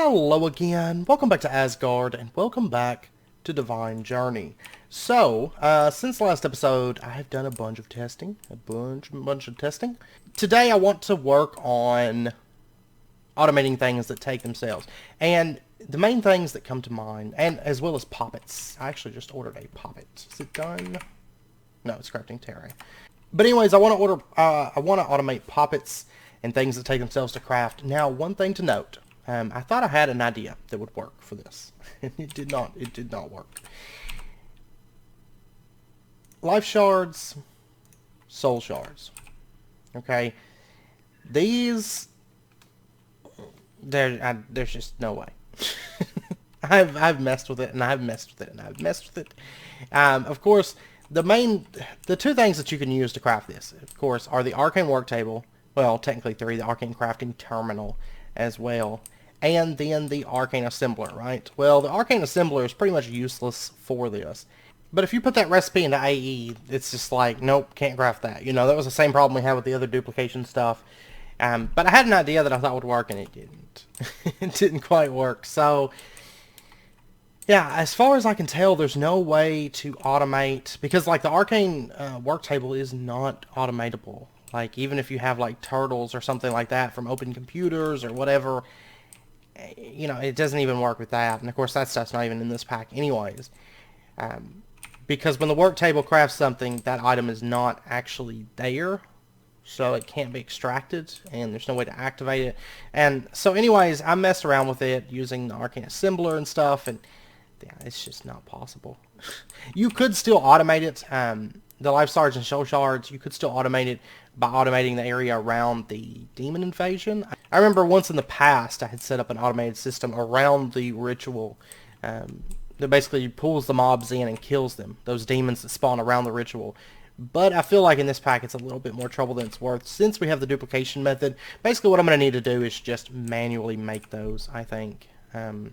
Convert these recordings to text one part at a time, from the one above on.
Hello again, welcome back to Asgard, and welcome back to Divine Journey. So, since the last episode, I have done a bunch of testing. Today I want to work on automating things that take themselves. And the main things that come to mind, and as well as poppets. I actually just ordered a poppet. Is it done? No, it's crafting terrain. But anyways, I want to automate poppets and things that take themselves to craft. Now, one thing to note. I thought I had an idea that would work for this. It did not work. Life shards, soul shards. Okay. These, there's just no way. I've messed with it, and I've messed with it, and I've messed with it. Of course, the two things that you can use to craft this, of course, are the Arcane Work Table. Well, technically three, the Arcane Crafting Terminal as well. And then the Arcane Assembler, right? Well, the Arcane Assembler is pretty much useless for this. But if you put that recipe into AE, it's just like, nope, can't craft that. You know, that was the same problem we had with the other duplication stuff. But I had an idea that I thought would work, and it didn't. It didn't quite work. So, yeah, as far as I can tell, there's no way to automate, because, like, the Arcane Work Table is not automatable. Like, even if you have, like, turtles or something like that from open computers or whatever, you know, it doesn't even work with that. And, of course, that stuff's not even in this pack anyways. Because when the work table crafts something, that item is not actually there. So it can't be extracted, and there's no way to activate it. And so anyways, I messed around with it using the Arcane Assembler and stuff, and yeah, it's just not possible. You could still automate it. The life shards and soul shards, you could still automate it by automating the area around the demon invasion. I remember once in the past I had set up an automated system around the ritual that basically pulls the mobs in and kills them, those demons that spawn around the ritual. But I feel like in this pack it's a little bit more trouble than it's worth. Since we have the duplication method, basically what I'm going to need to do is just manually make those, I think. I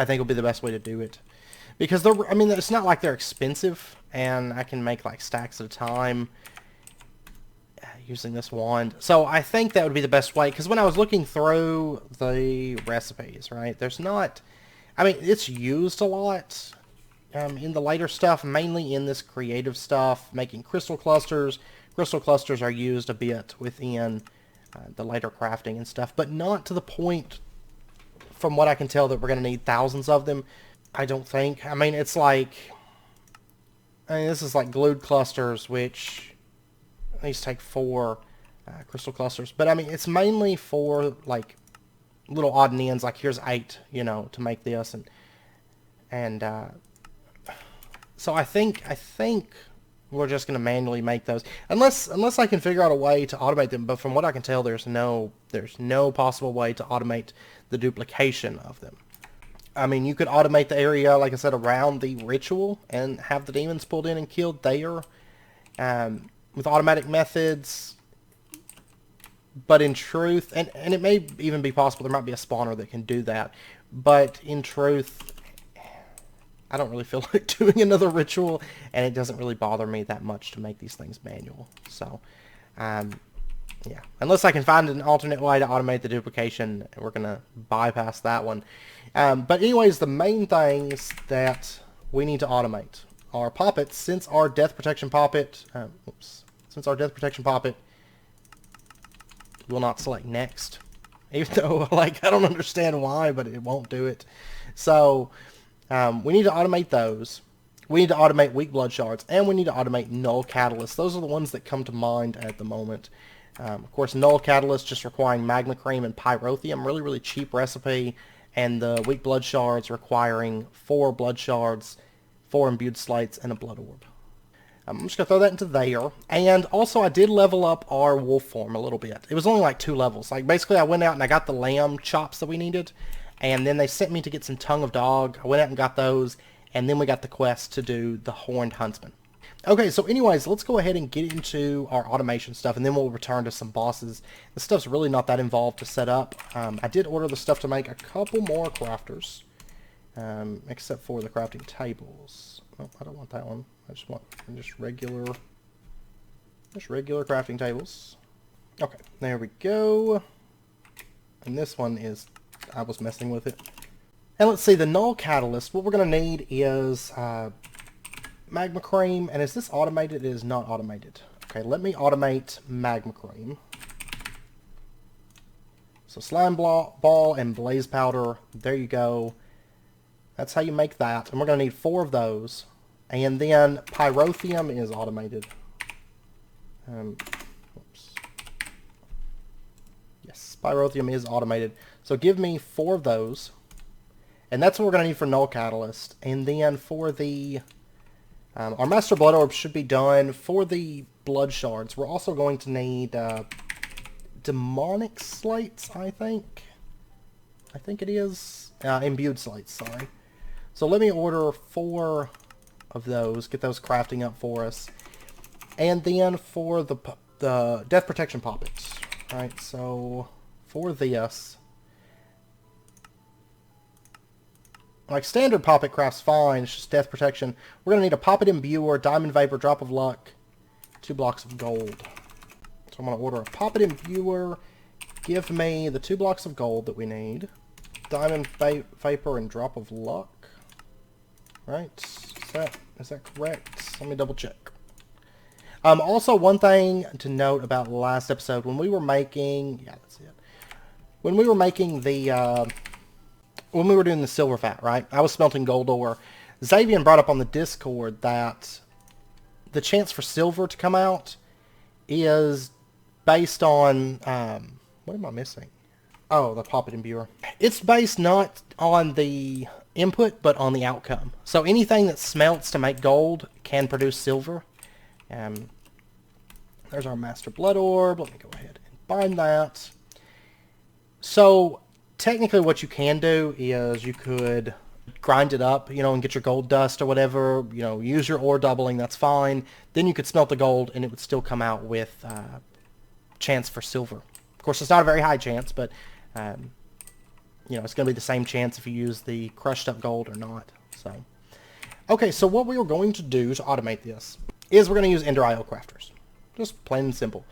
think will be the best way to do it. Because I mean, it's not like they're expensive, and I can make like stacks at a time using this wand. So I think that would be the best way, because when I was looking through the recipes, right, there's not, I mean, it's used a lot in the later stuff, mainly in this creative stuff, making crystal clusters. Crystal clusters are used a bit within the later crafting and stuff, but not to the point, from what I can tell, that we're going to need thousands of them. I don't think. I mean, it's like, this is like glued clusters, which these take 4 crystal clusters. But I mean, it's mainly for like little odd and ends. Like here's 8, you know, to make this, and so I think we're just gonna manually make those, unless I can figure out a way to automate them. But from what I can tell, there's no possible way to automate the duplication of them. I mean, you could automate the area, like I said, around the ritual and have the demons pulled in and killed there with automatic methods. But in truth, and it may even be possible, there might be a spawner that can do that. But in truth, I don't really feel like doing another ritual, and it doesn't really bother me that much to make these things manual. So, yeah, unless I can find an alternate way to automate the duplication, we're going to bypass that one. But anyways, the main things that we need to automate are poppets. Since our death protection poppet, will not select next, even though, like, I don't understand why, but it won't do it. So, we need to automate those. We need to automate weak blood shards, and we need to automate null catalysts. Those are the ones that come to mind at the moment. Of course, null catalyst just requiring magma cream and pyrotheum, really, really cheap recipe, and the weak blood shards requiring 4 blood shards, 4 imbued slates, and a blood orb. I'm just going to throw that into there. And also, I did level up our wolf form a little bit. It was only like 2 levels. Like, basically, I went out and I got the lamb chops that we needed, and then they sent me to get some tongue of dog. I went out and got those, and then we got the quest to do the horned huntsman. Okay, so anyways, let's go ahead and get into our automation stuff, and then we'll return to some bosses. This stuff's really not that involved to set up. I did order the stuff to make a couple more crafters, except for the crafting tables. Oh, I don't want that one. I just want just regular crafting tables. Okay, there we go. And this one is, I was messing with it. And let's see, the null catalyst, what we're going to need is magma cream. And is this automated? It is not automated. Okay, let me automate magma cream. So slime ball and blaze powder, there you go. That's how you make that. And we're going to need 4 of those. And then pyrotheum is automated. Oops. Yes, pyrotheum is automated. So give me 4 of those. And that's what we're going to need for null catalyst. And then for the... our master blood orb should be done. For the blood shards, we're also going to need... demonic slates, I think. I think it is. Imbued slates, sorry. So let me order 4 of those. Get those crafting up for us. And then for the death protection poppets. Alright, so for this... like standard poppet craft's fine, it's just death protection. We're going to need a poppet imbuer, diamond vapor, drop of luck, 2 blocks of gold. So I'm going to order a poppet imbuer. Give me the 2 blocks of gold that we need. Diamond vapor and drop of luck. Right? Is that correct? Let me double check. Also, one thing to note about last episode, when we were making... yeah, that's it. When we were making the... when we were doing the silver vat, right? I was smelting gold ore. Xavier brought up on the Discord that the chance for silver to come out is based on... what am I missing? Oh, the poppet imbuer. It's based not on the input, but on the outcome. So anything that smelts to make gold can produce silver. There's our master blood orb. Let me go ahead and bind that. So technically what you can do is you could grind it up, you know, and get your gold dust or whatever, you know, use your ore doubling, that's fine. Then you could smelt the gold and it would still come out with chance for silver. Of course, it's not a very high chance, but, you know, it's going to be the same chance if you use the crushed up gold or not. So, okay, so what we are going to do to automate this is we're going to use Ender IO crafters. Just plain and simple.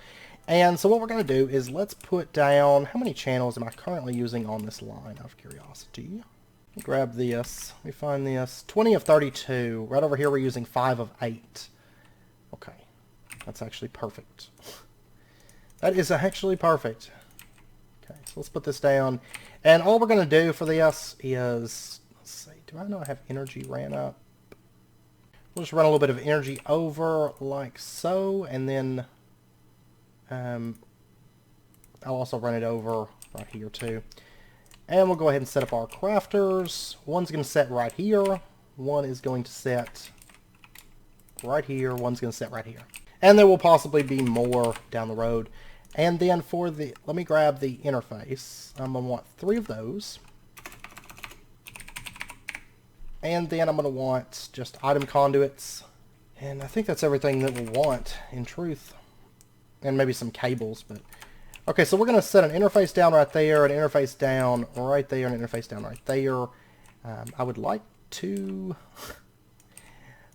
And so what we're going to do is let's put down, how many channels am I currently using on this line, out of curiosity? Grab this. Let me find this. 20 of 32. Right over here we're using 5 of 8. Okay. That's actually perfect. That is actually perfect. Okay, so let's put this down. And all we're going to do for this is, let's see, do I know I have energy ran up? We'll just run a little bit of energy over like so, and then I'll also run it over right here too. And we'll go ahead and set up our crafters. One's going to set right here. One is going to set right here. One's going to set right here. And there will possibly be more down the road. And then for the, let me grab the interface. I'm going to want 3 of those. And then I'm going to want just item conduits. And I think that's everything that we'll want, in truth. And maybe some cables, but... okay, so we're going to set an interface down right there, an interface down right there, and an interface down right there. I would like to...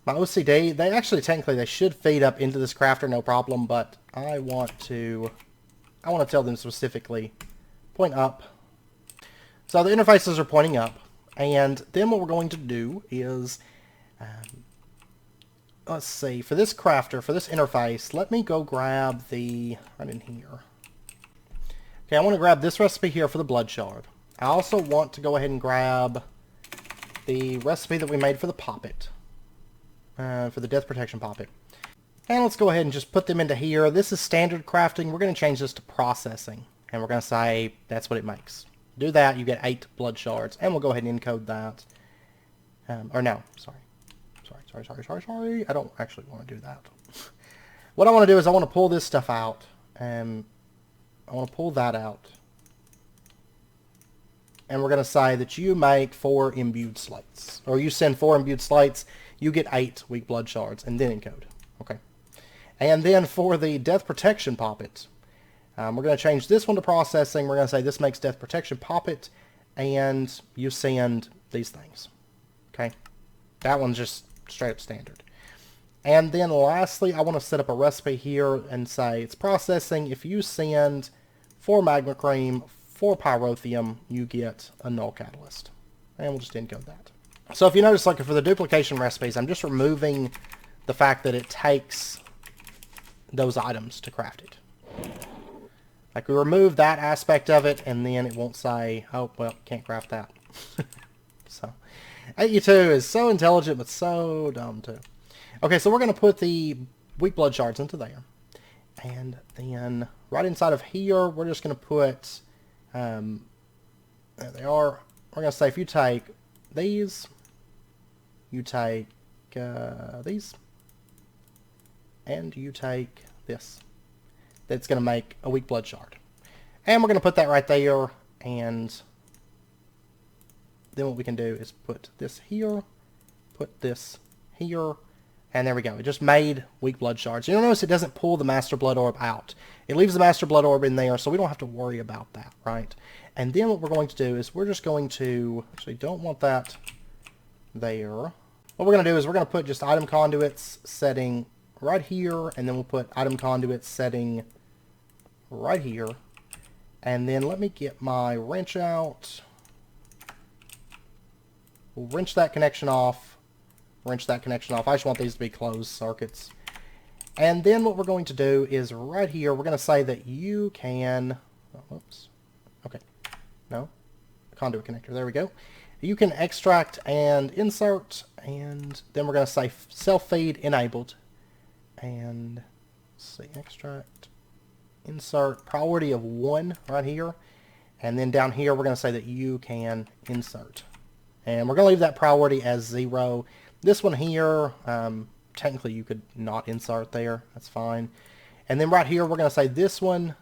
my OCD, they actually, technically, they should feed up into this crafter, no problem, but I want to tell them specifically, point up. So the interfaces are pointing up, and then what we're going to do is... let's see, for this crafter, for this interface, let me go grab the... right in here. Okay, I want to grab this recipe here for the blood shard. I also want to go ahead and grab the recipe that we made for the poppet. For the death protection poppet. And let's go ahead and just put them into here. This is standard crafting. We're going to change this to processing. And we're going to say that's what it makes. Do that, you get 8 blood shards. And we'll go ahead and encode that. Or no, sorry. Sorry. I don't actually want to do that. What I want to do is I want to pull this stuff out. I want to pull that out. And we're going to say that you make 4 imbued slates. Or you send 4 imbued slates, you get 8 weak blood shards, and then encode. Okay. And then for the death protection poppet, we're going to change this one to processing. We're going to say this makes death protection poppet, and you send these things. Okay. That one's just straight up standard. And then lastly, I want to set up a recipe here and say it's processing. If you send 4 magma cream, for Pyrotheum, you get a null catalyst. And we'll just encode that. So if you notice, like for the duplication recipes, I'm just removing the fact that it takes those items to craft it. Like we remove that aspect of it, and then it won't say, oh, well, can't craft that. So, 8U2 is so intelligent, but so dumb too. Okay, so we're going to put the weak blood shards into there. And then right inside of here, we're just going to put, there they are. We're going to say if you take these, you take these, and you take this. That's going to make a weak blood shard. And we're going to put that right there, and then what we can do is put this here, put this here, and there we go. It just made weak blood shards. You'll notice it doesn't pull the Master Blood Orb out. It leaves the Master Blood Orb in there, so we don't have to worry about that, right? And then what we're going to do is we're just going to, actually don't want that there. What we're going to do is we're going to put just item conduits setting right here, and then we'll put item conduits setting right here. And then let me get my wrench out. We'll wrench that connection off. Wrench that connection off. I just want these to be closed circuits. And then what we're going to do is right here, we're going to say that you can... Oh, oops. Okay. No. Conduit connector. There we go. You can extract and insert, and then we're going to say self-feed enabled. And let's see, extract, insert, priority of 1 right here. And then down here, we're going to say that you can insert. And we're going to leave that priority as 0. This one here, technically you could not insert there. That's fine. And then right here, we're going to say this one,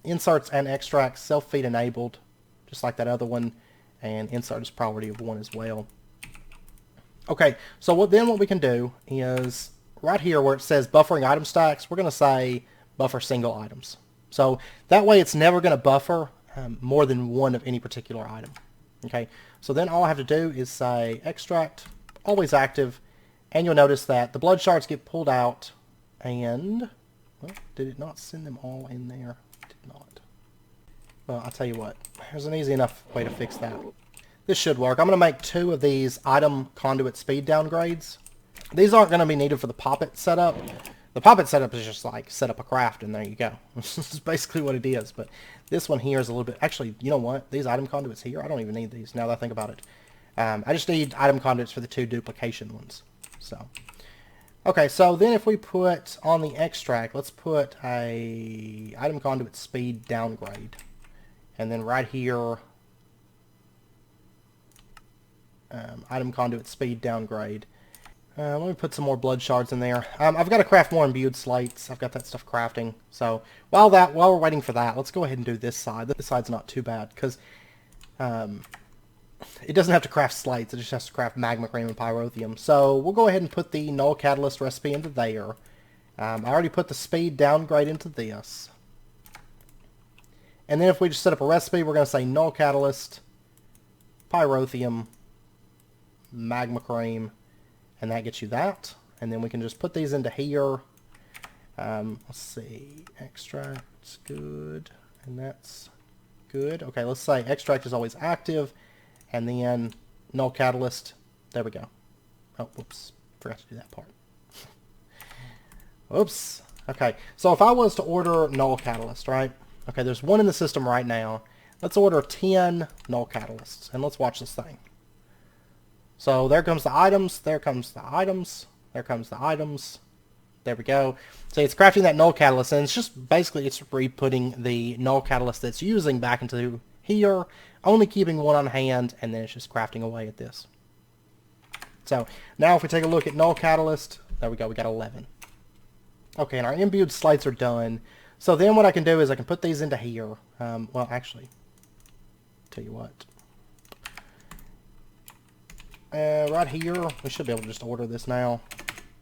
inserts and extracts, self-feed enabled, just like that other one. And insert is priority of 1 as well. Okay, so what we can do is right here where it says buffering item stacks, we're going to say buffer single items. So that way it's never going to buffer more than one of any particular item. Okay, so then all I have to do is say extract, always active, and you'll notice that the blood shards get pulled out, and, well, did it not send them all in there? It did not. Well, I'll tell you what, there's an easy enough way to fix that. This should work. I'm going to make 2 of these item conduit speed downgrades. These aren't going to be needed for the poppet setup. The poppet setup is just like set up a craft and there you go. This is basically what it is. But this one here is a little bit... Actually, you know what? These item conduits here, I don't even need these now that I think about it. I just need item conduits for the 2 duplication ones. So, okay, so then if we put on the extract, let's put a item conduit speed downgrade. And then right here, item conduit speed downgrade. Let me put some more blood shards in there. I've got to craft more imbued slates. I've got that stuff crafting. So while we're waiting for that, let's go ahead and do this side. This side's not too bad because it doesn't have to craft slates. It just has to craft magma cream and pyrotheum. So we'll go ahead and put the null catalyst recipe into there. I already put the speed downgrade into this. And then if we just set up a recipe, we're going to say null catalyst, pyrotheum, magma cream, and that gets you that. And then we can just put these into here. Let's see, extract's good, and that's good. Okay, let's say extract is always active, and then null catalyst. There we go. Oh, whoops, forgot to do that part. Oops. Okay, so if I was to order null catalyst, right? Okay, there's 1 in the system right now. Let's order 10 null catalysts, and let's watch this thing. So there comes the items, there comes the items, there comes the items. There we go. So it's crafting that null catalyst, and it's just basically it's re-putting the null catalyst that's using back into here, only keeping 1 on hand, and then it's just crafting away at this. So now if we take a look at null catalyst, there we go, we got 11. Okay, and our imbued slates are done. So then what I can do is I can put these into here. Well, actually, tell you what. Right here, we should be able to just order this now.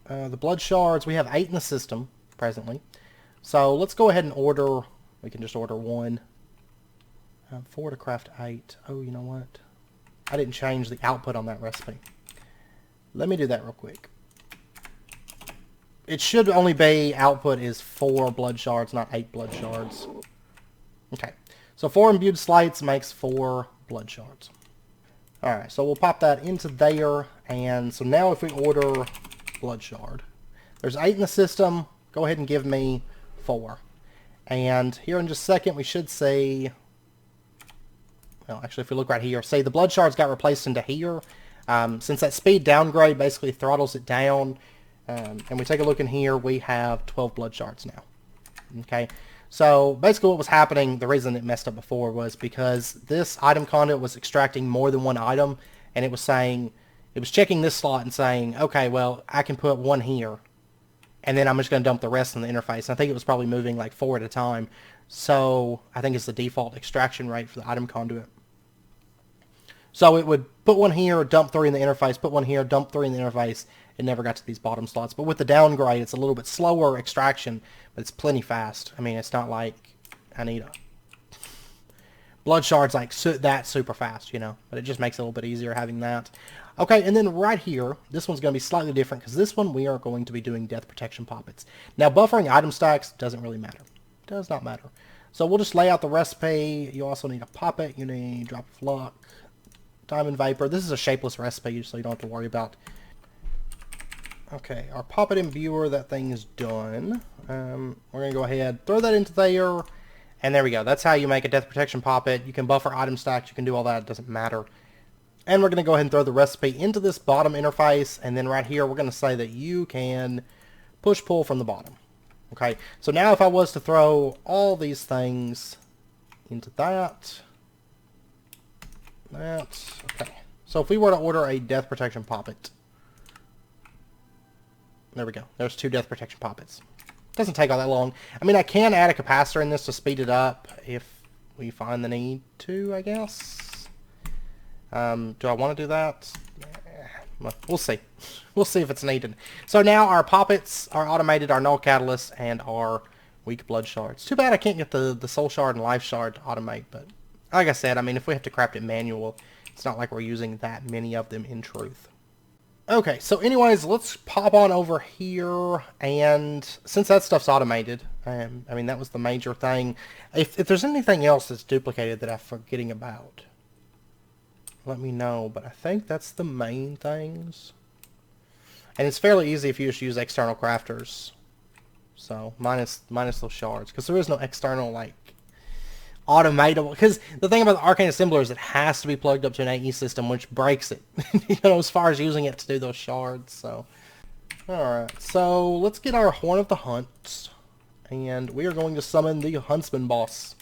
The blood shards, we have 8 in the system presently. So let's go ahead and order, we can just order 1. 4 to craft 8. Oh, you know what? I didn't change the output on that recipe. Let me do that real quick. It should only be output is 4 blood shards, not 8 blood shards. Okay. So 4 imbued slates makes 4 blood shards. Alright, so we'll pop that into there, and so now if we order blood shard, there's 8 in the system, go ahead and give me 4. And here in just a second we should see, well actually if we look right here, see the blood shards got replaced into here. Since that speed downgrade basically throttles it down, and we take a look in here, we have 12 blood shards now. Okay, so basically what was happening, the reason it messed up before was because this item conduit was extracting more than one item, and it was saying, it was checking this slot and saying, okay, well, I can put 1 here, and then I'm just going to dump the rest in the interface. And I think it was probably moving like 4 at a time, so I think it's the default extraction rate for the item conduit. So it would put 1 here, dump 3 in the interface, put 1 here, dump 3 in the interface. It never got to these bottom slots. But with the downgrade, it's a little bit slower extraction, but it's plenty fast. I mean, it's not like I need a blood shards like that super fast, you know. But it just makes it a little bit easier having that. Okay, and then right here, this one's going to be slightly different because this one we are going to be doing death protection poppets. Now, buffering item stacks doesn't really matter. It does not matter. So we'll just lay out the recipe. You also need a poppet. You need drop of luck, diamond vapor. This is a shapeless recipe, so you don't have to worry about. Okay, our poppet imbuer, that thing is done. We're going to go ahead, throw that into there, and there we go. That's how you make a death protection poppet. You can buffer item stacks, you can do all that, it doesn't matter. And we're going to go ahead and throw the recipe into this bottom interface, and then right here we're going to say that you can push-pull from the bottom. Okay, so now if I was to throw all these things into that, okay. So if we were to order a death protection poppet, there we go. There's 2 death protection poppets. Doesn't take all that long. I mean, I can add a capacitor in this to speed it up if we find the need to, I guess. Do I want to do that? Well, we'll see. We'll see if it's needed. So now our poppets are automated, our null catalyst, and our weak blood shards. Too bad I can't get the soul shard and life shard to automate, but like I said, I mean, if we have to craft it manual, it's not like we're using that many of them in truth. Okay, so anyways, let's pop on over here, and since that stuff's automated, I mean, that was the major thing. If there's anything else that's duplicated that I'm forgetting about, let me know, but I think that's the main things. And it's fairly easy if you just use external crafters, so minus those shards, because there is no external, like, automatable, because the thing about the Arcane Assembler is it has to be plugged up to an AE system, which breaks it, you know, as far as using it to do those shards. So alright, so let's get our Horn of the Hunt, and we are going to summon the Huntsman Boss.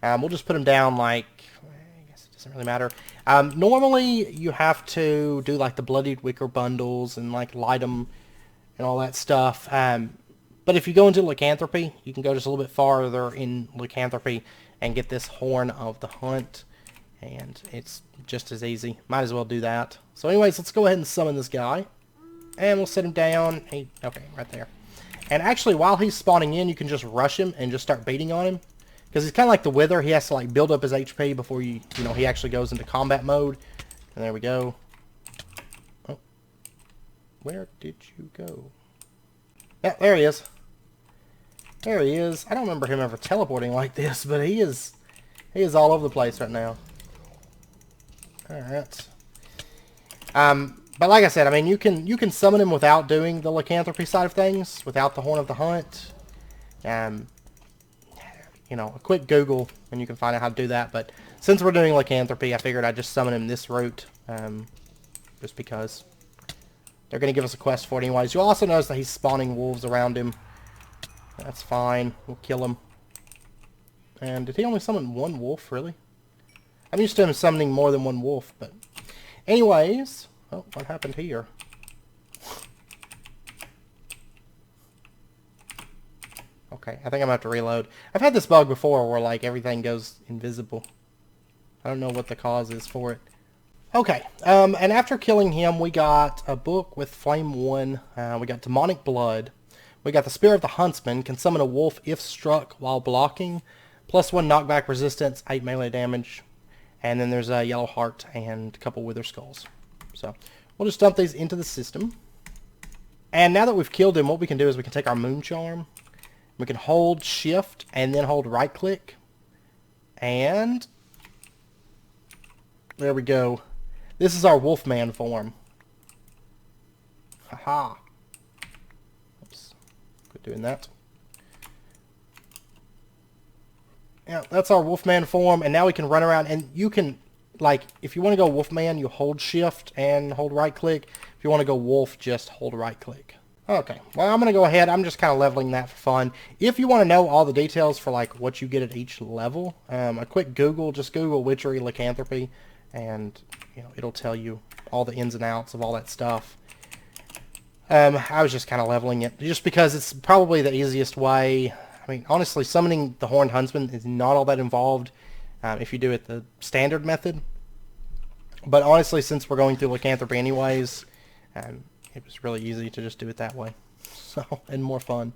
We'll just put him down, like, I guess it doesn't really matter. Normally you have to do like the Bloodied Wicker bundles and like light them and all that stuff, but if you go into Lycanthropy, you can go just a little bit farther in Lycanthropy and get this Horn of the Hunt, and it's just as easy. Might as well do that. So anyways, let's go ahead and summon this guy, and we'll set him down. Okay, right there. And actually, while he's spawning in, you can just rush him and just start beating on him, because he's kind of like the Wither. He has to like build up his HP before you know, he actually goes into combat mode. And there we go. Oh, where did you go? Yeah, there he is. There he is. I don't remember him ever teleporting like this, but he is all over the place right now. Alright. But like I said, I mean, you can summon him without doing the Lycanthropy side of things, without the Horn of the Hunt. You know, a quick Google and you can find out how to do that, but since we're doing Lycanthropy, I figured I'd just summon him this route, just because they're going to give us a quest for it anyways. You'll also notice that he's spawning wolves around him. That's fine. We'll kill him. And did he only summon one wolf, really? I'm used to him summoning more than one wolf, but anyways. Oh, what happened here? Okay, I think I'm going to have to reload. I've had this bug before where, like, everything goes invisible. I don't know what the cause is for it. Okay, and after killing him, we got a book with Flame 1. We got Demonic Blood. We got the Spear of the Huntsman, can summon a wolf if struck while blocking. +1 knockback resistance, 8 melee damage. And then there's a Yellow Heart and a couple Wither Skulls. So, we'll just dump these into the system. And now that we've killed him, what we can do is we can take our Moon Charm. We can hold Shift and then hold right click. And there we go. This is our Wolfman form. Haha. Oops. Quit doing that. Yeah, that's our Wolfman form, and now we can run around, and you can, like, if you want to go Wolfman, you hold Shift and hold right-click. If you want to go Wolf, just hold right-click. Okay, well, I'm going to go ahead. I'm just kind of leveling that for fun. If you want to know all the details for, like, what you get at each level, a quick Google, just Google witchery lycanthropy, and, you know, it'll tell you all the ins and outs of all that stuff. I was just kind of leveling it, just because it's probably the easiest way. I mean, honestly, summoning the Horned Huntsman is not all that involved if you do it the standard method. But honestly, since we're going through lycanthropy anyways, it was really easy to just do it that way. So, and more fun.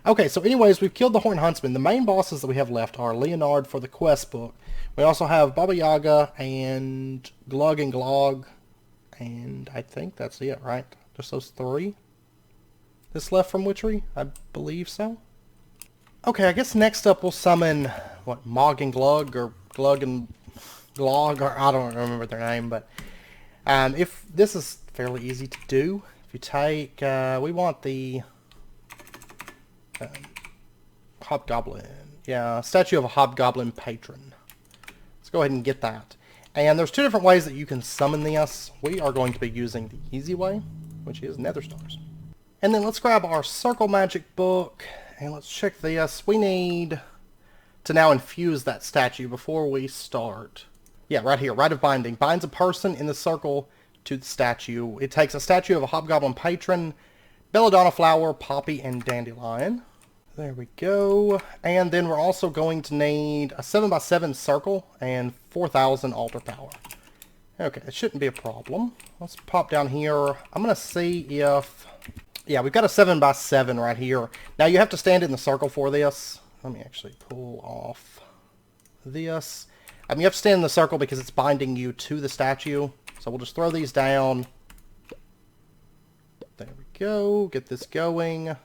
Okay, so anyways, we've killed the Horned Huntsman. The main bosses that we have left are Leonard for the quest book. We also have Baba Yaga and Glug and Glog. And I think that's it, right? Just those three that's left from Witchery? I believe so. Okay, I guess next up we'll summon, what, Mog and Glug, or Glug and Glog, or I don't remember their name, but if this is fairly easy to do. If you take, we want the Hobgoblin, yeah, statue of a Hobgoblin patron. Let's go ahead and get that. And there's two different ways that you can summon this. We are going to be using the easy way, which is Nether Stars. And then let's grab our Circle Magic book. And let's check this. We need to now infuse that statue before we start. Yeah, right here. Rite of Binding. Binds a person in the circle to the statue. It takes a statue of a Hobgoblin patron, belladonna flower, poppy, and dandelion. There we go. And then we're also going to need a 7x7 circle and 4,000 altar power. Okay, it shouldn't be a problem. Let's pop down here. I'm going to see if... Yeah, we've got a 7x7 right here. Now, you have to stand in the circle for this. Let me actually pull off this. You have to stand in the circle because it's binding you to the statue. So we'll just throw these down. There we go. Get this going.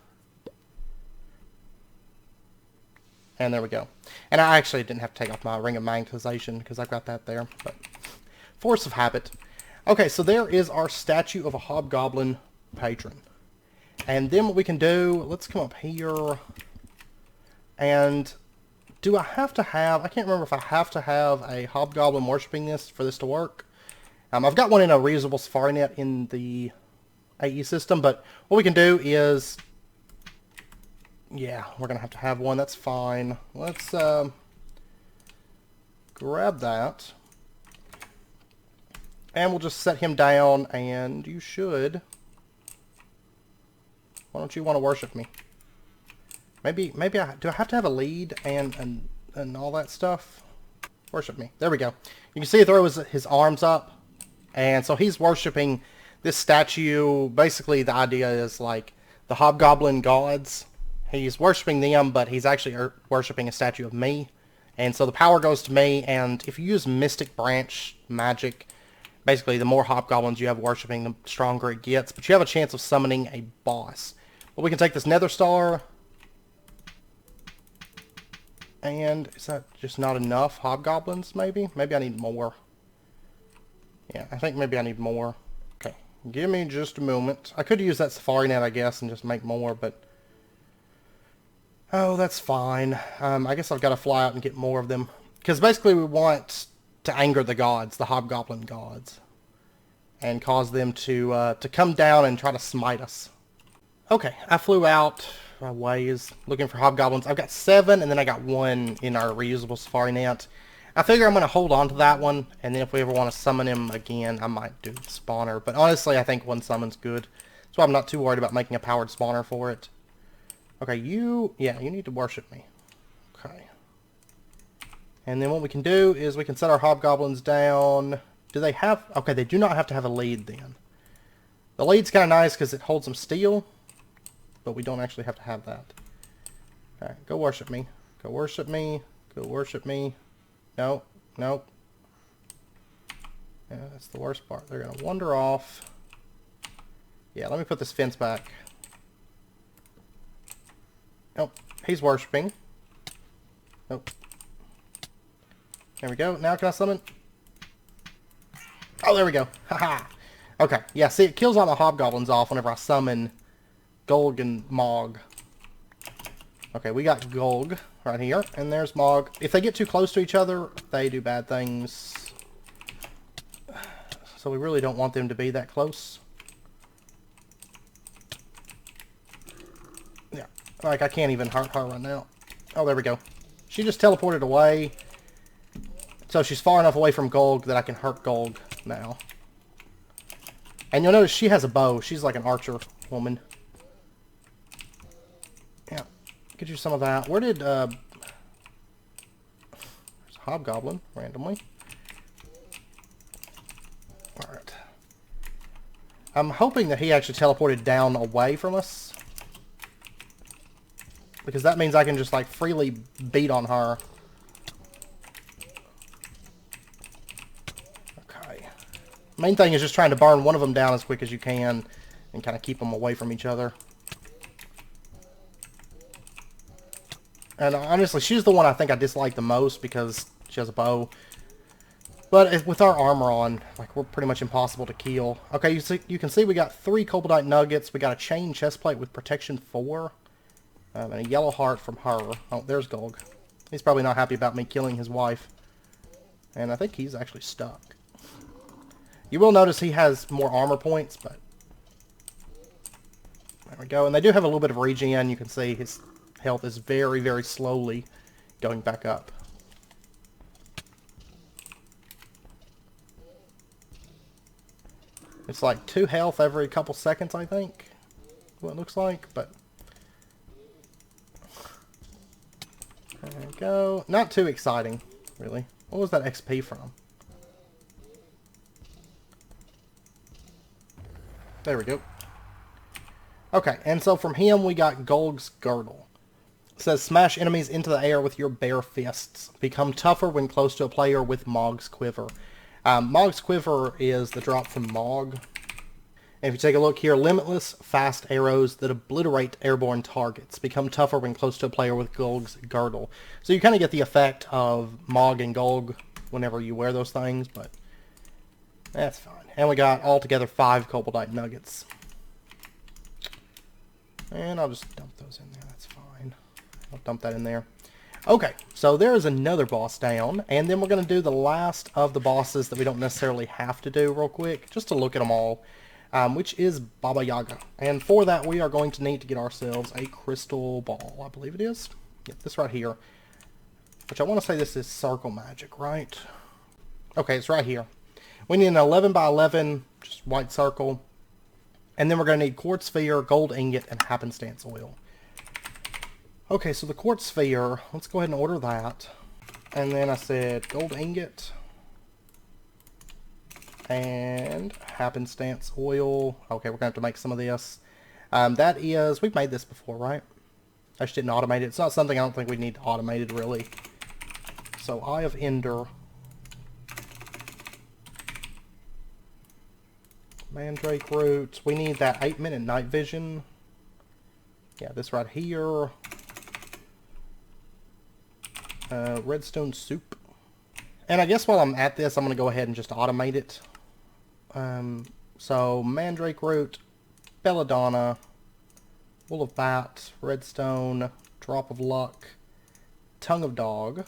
And there we go. And I actually didn't have to take off my Ring of Magnetization because I've got that there. But force of habit. Okay, so there is our statue of a Hobgoblin patron. And then what we can do, let's come up here, and do I have to have, I can't remember if I have to have a Hobgoblin worshipping this for this to work. I've got one in a reusable Safari net in the AE system, but what we can do is, yeah, we're going to have one, that's fine. Let's grab that, and we'll just set him down, and you should... Why don't you want to worship me? Maybe do I have to have a lead and all that stuff? Worship me. There we go. You can see he throws his arms up, and so he's worshiping this statue. Basically, the idea is like the Hobgoblin gods. He's worshiping them, but he's actually worshiping a statue of me, and so the power goes to me. And if you use Mystic Branch magic, basically the more Hobgoblins you have worshiping, the stronger it gets. But you have a chance of summoning a boss. Well, we can take this Nether Star, and is that just not enough Hobgoblins, maybe? Maybe I need more. Yeah, I think maybe I need more. Okay, give me just a moment. I could use that Safari net, I guess, and just make more, but... Oh, that's fine. I guess I've got to fly out and get more of them. Because basically we want to anger the gods, the Hobgoblin gods, and cause them to come down and try to smite us. Okay, I flew out my ways looking for Hobgoblins. I've got 7, and then I got 1 in our reusable Safari net. I figure I'm going to hold on to that one, and then if we ever want to summon him again, I might do the spawner. But honestly, I think 1 summon's good. That's why I'm not too worried about making a powered spawner for it. Okay, you need to worship me. Okay. And then what we can do is we can set our Hobgoblins down. Do they have... Okay, they do not have to have a lead then. The lead's kind of nice because it holds some steel, but we don't actually have to have that. Alright, go worship me. Go worship me. Go worship me. No, no. Yeah, that's the worst part. They're going to wander off. Yeah, let me put this fence back. Nope, he's worshiping. Nope. There we go. Now can I summon? Oh, there we go. Haha. Okay. Yeah, see, it kills all the hobgoblins off whenever I summon Golg and Mog. Okay, we got Golg right here, and there's Mog. If they get too close to each other, they do bad things. So we really don't want them to be that close. Yeah, like I can't even hurt her right now. Oh, there we go. She just teleported away. So she's far enough away from Golg that I can hurt Golg now. And you'll notice she has a bow. She's like an archer woman. Yeah. Get you some of that. Where did, there's a hobgoblin, randomly. Alright. I'm hoping that he actually teleported down away from us. Because that means I can just, like, freely beat on her. Okay. Main thing is just trying to burn one of them down as quick as you can. And kind of keep them away from each other. And honestly, she's the one I think I dislike the most because she has a bow. But with our armor on, like, we're pretty much impossible to kill. Okay, you can see we got 3 Koboldite Nuggets. We got a chain chestplate with protection 4. And a yellow heart from her. Oh, there's Golg. He's probably not happy about me killing his wife. And I think he's actually stuck. You will notice he has more armor points, but... There we go. And they do have a little bit of regen. You can see his health is very, very slowly going back up. It's like 2 health every couple seconds, I think. What it looks like, but... There we go. Not too exciting, really. What was that XP from? There we go. Okay, and so from him we got Golg's Girdle. It says, smash enemies into the air with your bare fists. Become tougher when close to a player with Mog's Quiver. Mog's Quiver is the drop from Mog. And if you take a look here, limitless, fast arrows that obliterate airborne targets. Become tougher when close to a player with Golg's Girdle. So you kind of get the effect of Mog and Golg whenever you wear those things, but that's fine. And we got altogether 5 Koboldite Nuggets. And I'll just dump those in there, that's fine. I'll dump that in there. Okay, so there is another boss down, and then we're going to do the last of the bosses that we don't necessarily have to do real quick, just to look at them all, which is Baba Yaga. And for that, we are going to need to get ourselves a crystal ball, I believe it is. Yep, this right here, which I want to say this is circle magic, right? Okay, it's right here. We need an 11 by 11, just white circle, and then we're going to need quartz sphere, gold ingot, and happenstance oil. Okay, so the quartz sphere, let's go ahead and order that. And then I said gold ingot and happenstance oil. Okay, we're going to have to make some of this. That is, we've made this before, right? I just didn't automate it. It's not something I don't think we need automated, really. So, Eye of Ender. Mandrake Root. We need that 8-minute night vision. Yeah, this right here. Redstone soup. And I guess while I'm at this, I'm going to go ahead and just automate it. So, Mandrake Root, Belladonna, Wool of Bat, Redstone, Drop of Luck, Tongue of Dog,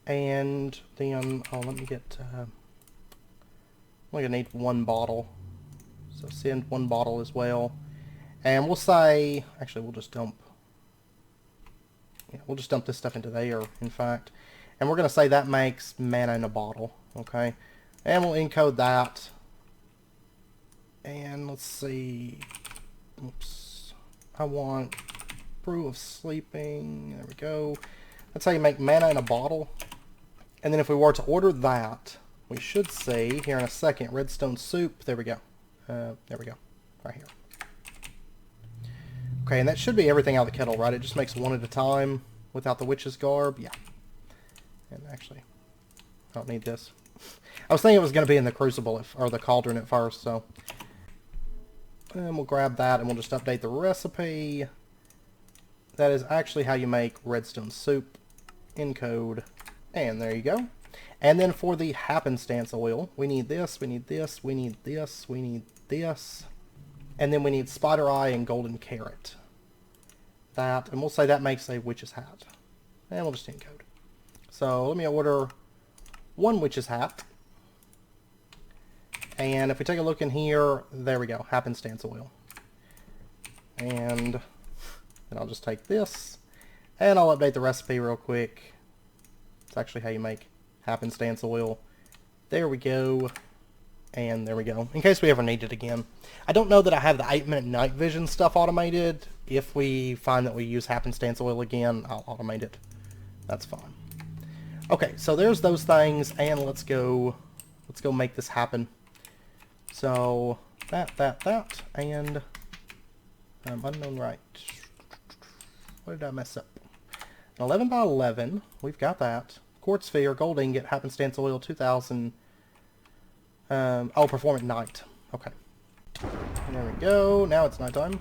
and then, oh, let me get, I'm going to need 1 bottle. So send 1 bottle as well. And we'll say, actually we'll just dump, yeah, we'll just dump this stuff into there, in fact. And we're going to say that makes mana in a bottle, okay? And we'll encode that. And let's see, oops, I want Brew of Sleeping, there we go. That's how you make mana in a bottle. And then if we were to order that, we should see here in a second, redstone soup, there we go. There we go, right here. Okay, and that should be everything out of the kettle, right? It just makes 1 at a time without the witch's garb, yeah. And actually, I don't need this. I was thinking it was going to be in the crucible, or the cauldron at first, so. And we'll grab that and we'll just update the recipe. That is actually how you make redstone soup. Encode And there you go. And then for the happenstance oil, we need this, we need this, we need this, we need this. And then we need spider eye and golden carrot. That, and we'll say that makes a witch's hat. And we'll just encode. So let me order 1 witch's hat. And if we take a look in here, there we go, happenstance oil. And then I'll just take this, and I'll update the recipe real quick. It's actually how you make happenstance oil. There we go. And there we go. In case we ever need it again. I don't know that I have the 8-minute night vision stuff automated. If we find that we use happenstance oil again, I'll automate it. That's fine. Okay, so there's those things, and let's go make this happen. So that, and unknown right. What did I mess up? 11 by 11. We've got that. Quartz sphere, gold ingot, happenstance oil, 2,000. I'll perform at night. Okay. And there we go. Now it's nighttime.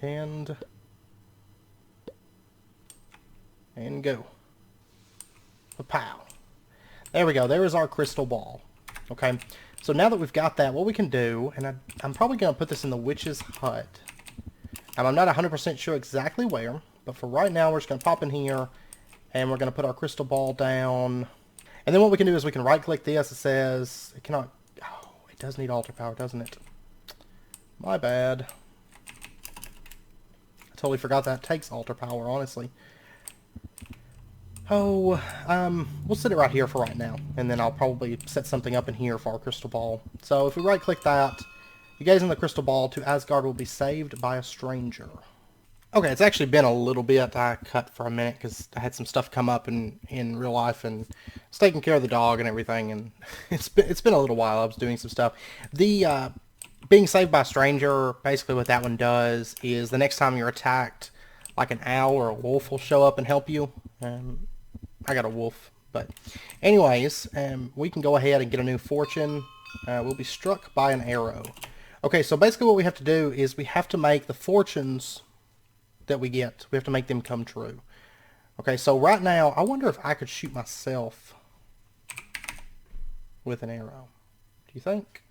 And go. Pow. There we go. There is our crystal ball. Okay. So now that we've got that, what we can do, and I'm probably going to put this in the witch's hut. I'm not 100% sure exactly where, but for right now, we're just going to pop in here, and we're going to put our crystal ball down. And then what we can do is we can right-click this. It says it cannot... Oh, it does need altar power, doesn't it? My bad. I totally forgot that takes altar power, honestly. Oh, we'll set it right here for right now, and then I'll probably set something up in here for our crystal ball. So if we right-click that, you guys in the crystal ball to Asgard will be saved by a stranger. Okay, it's actually been a little bit. I cut for a minute because I had some stuff come up in real life, and I was taking care of the dog and everything, and it's been a little while. I was doing some stuff. The being saved by a stranger, basically what that one does is the next time you're attacked, like an owl or a wolf will show up and help you. I got a wolf, but anyways, we can go ahead and get a new fortune. We'll be struck by an arrow. Okay, so basically what we have to do is we have to make the fortunes that we get, we have to make them come true. Okay, so right now, I wonder if I could shoot myself with an arrow. Do you think?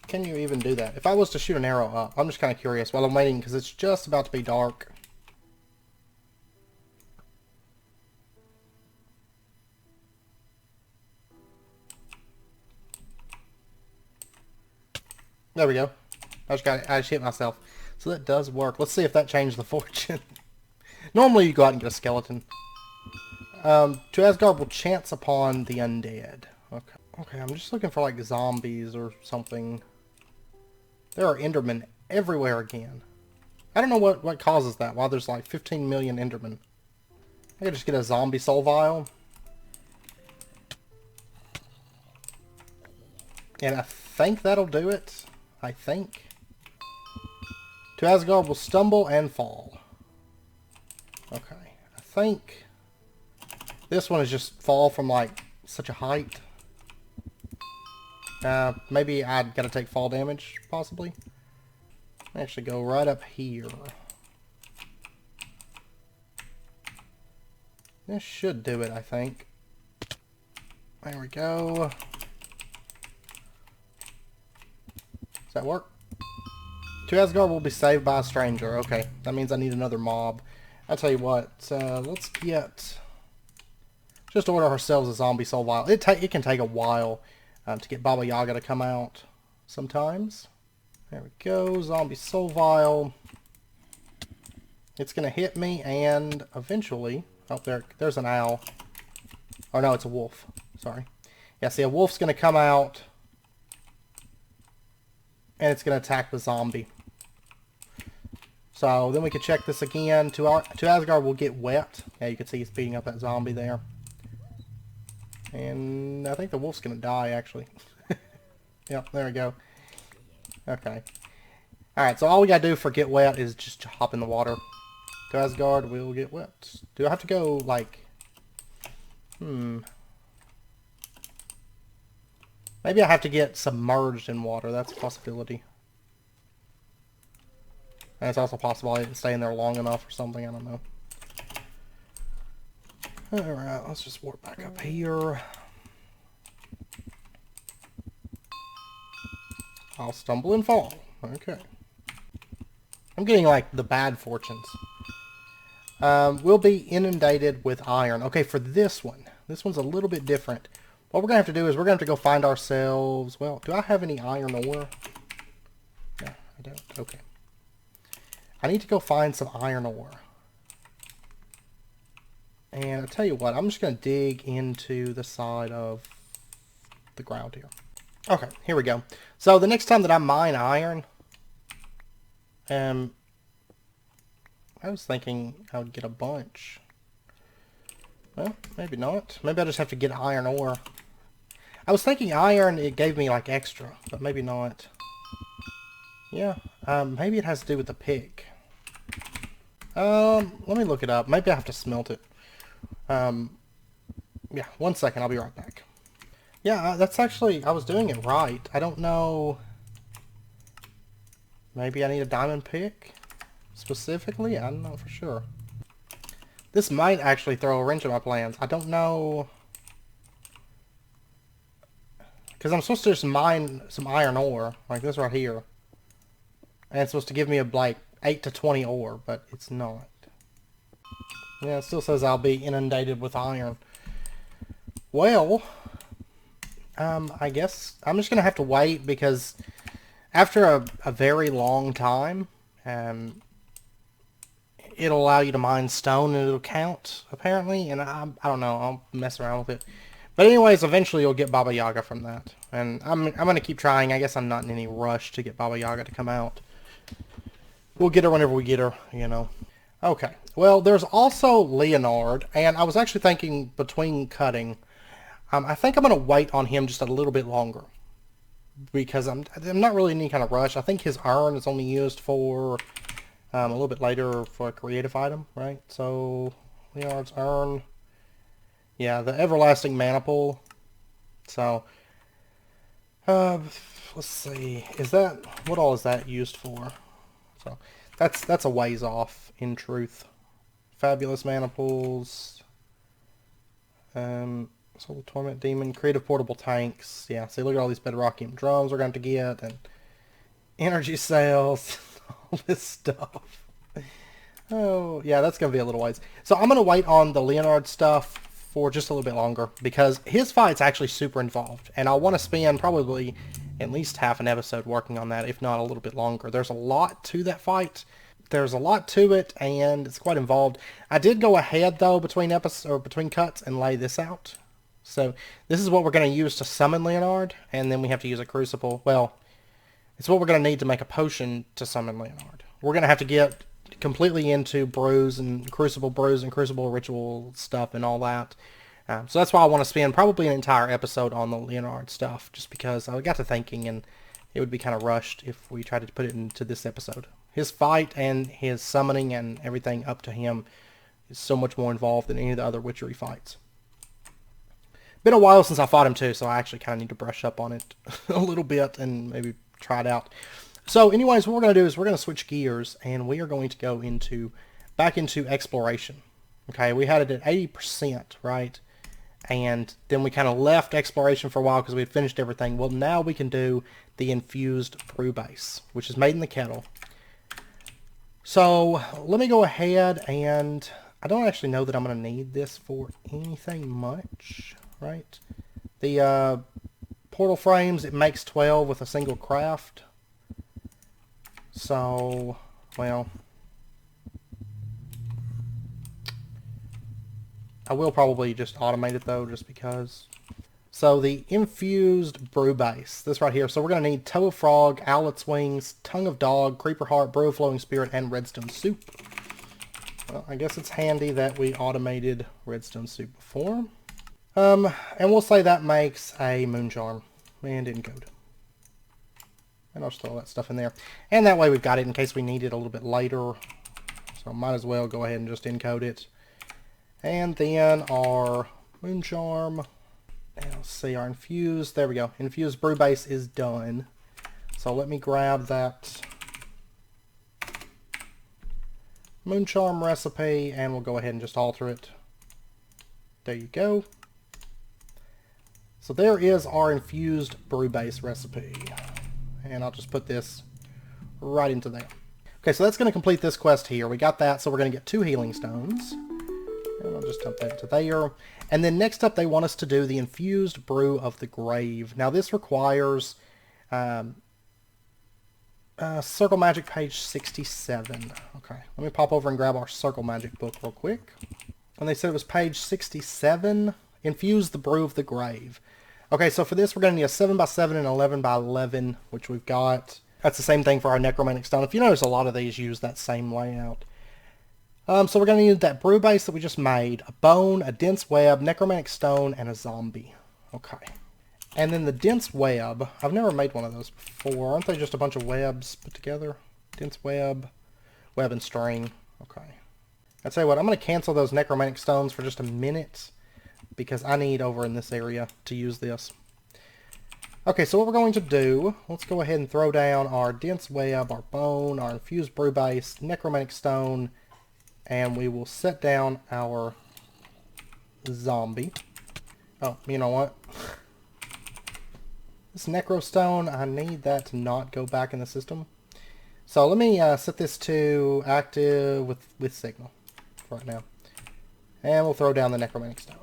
Can you even do that? If I was to shoot an arrow up, I'm just kind of curious while I'm waiting because it's just about to be dark. There we go. I just hit myself. So that does work. Let's see if that changed the fortune. Normally you go out and get a skeleton. To Asgard will chance upon the undead. Okay. Okay, I'm just looking for like zombies or something. There are Endermen everywhere again. I don't know what causes that. Why there's like 15 million Endermen. I could just get a zombie soul vial. And I think that'll do it. I think. To Asgard will stumble and fall. Okay. I think this one is just fall from like such a height. Maybe I'd gotta take fall damage, possibly. Actually go right up here. This should do it, I think. There we go. Does that work? To Asgard will be saved by a stranger. Okay, that means I need another mob. I'll tell you what, let's get... Just order ourselves a zombie soul vial. It can take a while to get Baba Yaga to come out sometimes. There we go, zombie soul vial. It's going to hit me and eventually... Oh, there's an owl. Oh no, it's a wolf. Sorry. Yeah, see, a wolf's going to come out and it's going to attack the zombie. So then we can check this again. To Asgard will get wet. Yeah, you can see he's beating up that zombie there. And I think the wolf's going to die, actually. Yep, there we go. Okay. Alright, so all we got to do for get wet is just hop in the water. To Asgard will get wet. Do I have to go, like... Maybe I have to get submerged in water. That's a possibility. And it's also possible I didn't stay in there long enough or something. I don't know. Alright, let's just warp back up here. I'll stumble and fall. Okay. I'm getting like the bad fortunes. We'll be inundated with iron. Okay, for this one. This one's a little bit different. What we're going to have to do is we're going to have to go find ourselves... Well, do I have any iron ore? No, I don't. Okay. I need to go find some iron ore. And I'll tell you what, I'm just going to dig into the side of the ground here. Okay, here we go. So the next time that I mine iron, I was thinking I would get a bunch. Well, maybe not. Maybe I just have to get iron ore. I was thinking iron, it gave me like extra, but maybe not. Yeah, maybe it has to do with the pick. Let me look it up. Maybe I have to smelt it. Yeah, 1 second, I'll be right back. Yeah, that's actually, I was doing it right. I don't know. Maybe I need a diamond pick specifically? I don't know for sure. This might actually throw a wrench in my plans. I don't know. Because I'm supposed to just mine some iron ore, like this right here. And it's supposed to give me like 8 to 20 ore, but it's not. Yeah, it still says I'll be inundated with iron. Well, I guess I'm just going to have to wait because after a very long time, it'll allow you to mine stone and it'll count, apparently. And I don't know, I'll mess around with it. But anyways, eventually you'll get Baba Yaga from that. And I'm going to keep trying. I guess I'm not in any rush to get Baba Yaga to come out. We'll get her whenever we get her, you know. Okay. Well, there's also Leonard. And I was actually thinking between cutting, I think I'm going to wait on him just a little bit longer. Because I'm not really in any kind of rush. I think his urn is only used for a little bit later for a creative item, right? So, Leonard's urn. Yeah, the everlasting mana pool. So, let's see. Is that, what all is that used for? So, that's a ways off, in truth. Fabulous mana pools. Soul Torment Demon, creative portable tanks. Yeah, see, look at all these bedrockium drums we're going to get, and energy cells, all this stuff. Oh, yeah, that's going to be a little ways. So I'm going to wait on the Leonard stuff for just a little bit longer, because his fight's actually super involved, and I want to spend probably at least half an episode working on that, if not a little bit longer. There's a lot to that fight. There's a lot to it, and it's quite involved. I did go ahead, though, between cuts and lay this out. So this is what we're going to use to summon Leonard, and then we have to use a crucible. Well, it's what we're going to need to make a potion to summon Leonard. We're going to have to get completely into brews and crucible ritual stuff and all that. So that's why I want to spend probably an entire episode on the Leonard stuff, just because I got to thinking, and it would be kind of rushed if we tried to put it into this episode. His fight and his summoning and everything up to him is so much more involved than any of the other witchery fights. Been a while since I fought him too, so I actually kind of need to brush up on it a little bit and maybe try it out. So anyways, what we're going to do is we're going to switch gears, and we are going to go back into exploration. Okay, we had it at 80%, right? And then we kind of left exploration for a while because we had finished everything. Well, now we can do the infused brew base, which is made in the kettle. So let me go ahead, and I don't actually know that I'm going to need this for anything much, right? The portal frames, it makes 12 with a single craft. So, well, I will probably just automate it though, just because. So the infused brew base, this right here. So we're going to need toe of frog, owlet's wings, tongue of dog, creeper heart, brew of flowing spirit, and redstone soup. Well, I guess it's handy that we automated redstone soup before. And we'll say that makes a moon charm and encode. And I'll just throw that stuff in there. And that way we've got it in case we need it a little bit later. So might as well go ahead and just encode it. And then our moon charm. And let's see, our infused. There we go. Infused brew base is done. So let me grab that moon charm recipe, and we'll go ahead and just alter it. There you go. So there is our infused brew base recipe. And I'll just put this right into there. Okay, so that's going to complete this quest here. We got that, so we're going to get 2 healing stones. And I'll just dump that into there. And then next up, they want us to do the infused brew of the grave. Now this requires circle magic page 67. Okay, let me pop over and grab our circle magic book real quick. And they said it was page 67. Infuse the brew of the grave. Okay, so for this we're going to need a 7x7 and 11x11, which we've got. That's the same thing for our necromantic stone. If you notice, a lot of these use that same layout. So we're going to need that brew base that we just made, a bone, a dense web, necromantic stone, and a zombie. Okay. And then the dense web, I've never made one of those before. Aren't they just a bunch of webs put together? Dense web, web and string. Okay. I'll tell you what, I'm going to cancel those necromantic stones for just a minute, because I need over in this area to use this. Okay, so what we're going to do, let's go ahead and throw down our dense web, our bone, our infused brew base, necromantic stone, and we will set down our zombie. Oh, you know what? This necro stone, I need that to not go back in the system. So let me set this to active with signal right now. And we'll throw down the necromantic stone.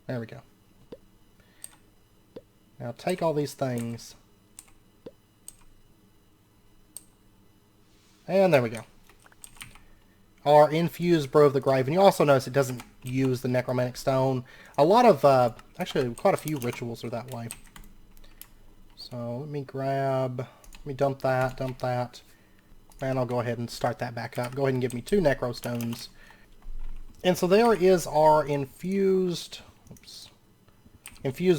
There we go. Now take all these things. And there we go. Our infused brew of the grave. And you also notice it doesn't use the necromantic stone. A lot of, actually quite a few rituals are that way. So let me dump that. And I'll go ahead and start that back up. Go ahead and give me 2 necro stones. And so there is our infused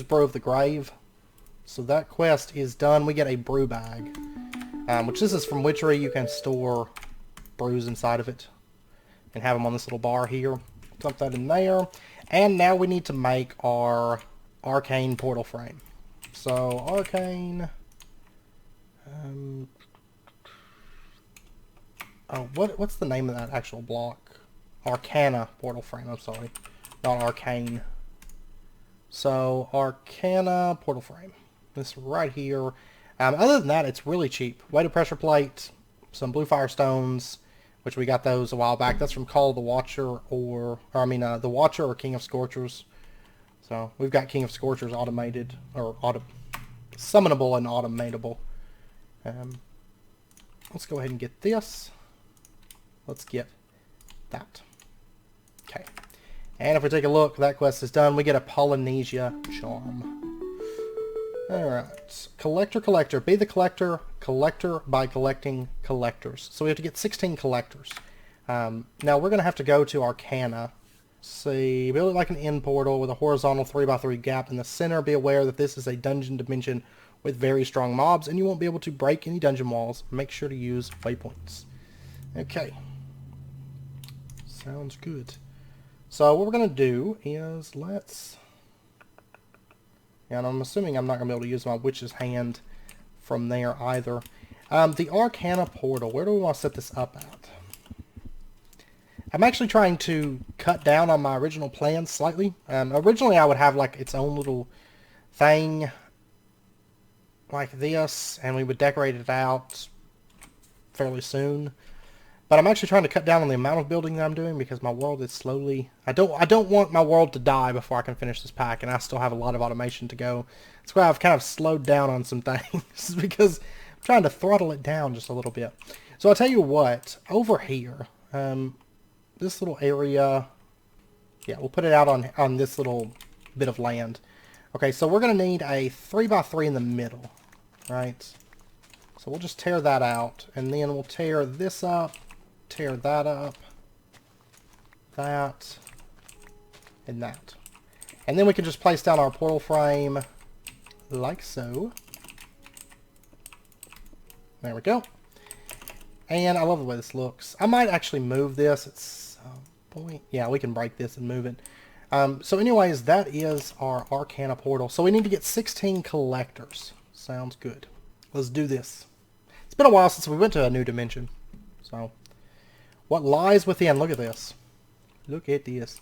brew of the grave. So that quest is done. We get a brew bag, which this is from Witchery. You can store brews inside of it and have them on this little bar here. Dump that in there. And now we need to make our Arcane Portal frame. So Arcane... what's the name of that actual block? Arcana Portal frame, I'm sorry. Not Arcane. So, Arcana Portal frame. This right here. Other than that, it's really cheap. Weighted pressure plate, some blue fire stones, which we got those a while back. That's from Call of the Watcher, the Watcher or King of Scorchers. So, we've got King of Scorchers automated, or summonable and automatable. Let's go ahead and get this. Let's get that. Okay. And if we take a look, that quest is done. We get a Polynesia charm. Alright. Collector. Be the collector by collecting collectors. So we have to get 16 collectors. Now we're going to have to go to Arcana. See, build it like an end portal with a horizontal 3x3 gap in the center. Be aware that this is a dungeon dimension with very strong mobs, and you won't be able to break any dungeon walls. Make sure to use waypoints. Okay. Sounds good. So what we're going to do is and I'm assuming I'm not going to be able to use my witch's hand from there either. The Arcana Portal, where do we want to set this up at? I'm actually trying to cut down on my original plan slightly. Originally I would have like its own little thing like this, and we would decorate it out fairly soon. But I'm actually trying to cut down on the amount of building that I'm doing because my world is slowly... I don't want my world to die before I can finish this pack, and I still have a lot of automation to go. That's why I've kind of slowed down on some things because I'm trying to throttle it down just a little bit. So I'll tell you what, over here, this little area, yeah, we'll put it out on this little bit of land. Okay, so we're going to need a 3x3 in the middle, right? So we'll just tear that out, and then we'll tear this up. Tear that up, that, and that. And then we can just place down our portal frame like so. There we go. And I love the way this looks. I might actually move this at some point. Yeah, we can break this and move it. So anyways, that is our Arcana Portal. So we need to get 16 collectors. Sounds good. Let's do this. It's been a while since we went to a new dimension. So... what lies within? Look at this. Look at this.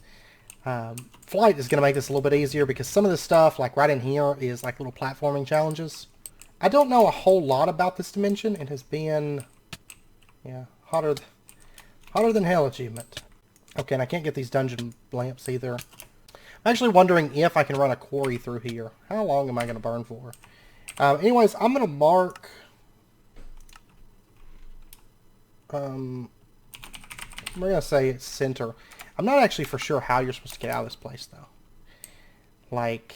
Flight is going to make this a little bit easier because some of the stuff, like right in here, is like little platforming challenges. I don't know a whole lot about this dimension. It has been, yeah, hotter than hell achievement. Okay, and I can't get these dungeon lamps either. I'm actually wondering if I can run a quarry through here. How long am I going to burn for? Anyways, I'm going to mark... we're going to say it's center. I'm not actually for sure how you're supposed to get out of this place, though. Like,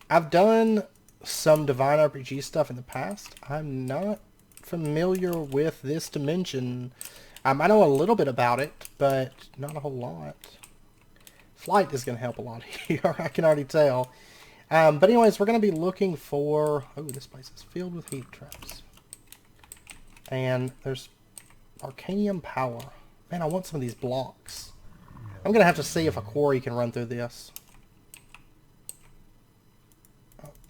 I've done some Divine RPG stuff in the past. I'm not familiar with this dimension. I know a little bit about it, but not a whole lot. Flight is going to help a lot here, I can already tell. But anyways, we're going to be looking for... Oh, this place is filled with heat traps. And there's Arcanium Power. Man, I want some of these blocks. I'm going to have to see if a quarry can run through this.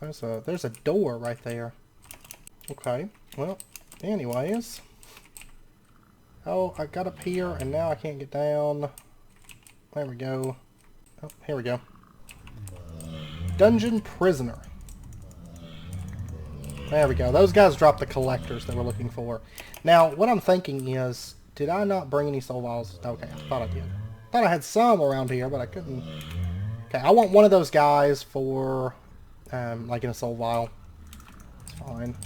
Oh, there's a door right there. Okay, well, anyways. Oh, I got up here, and now I can't get down. There we go. Oh, here we go. Dungeon Prisoner. There we go. Those guys dropped the collectors that we're looking for. Now, what I'm thinking is... Did I not bring any soul vials? Okay, I thought I did. Thought I had some around here, but I couldn't. Okay, I want one of those guys for, like in a soul vial. It's fine.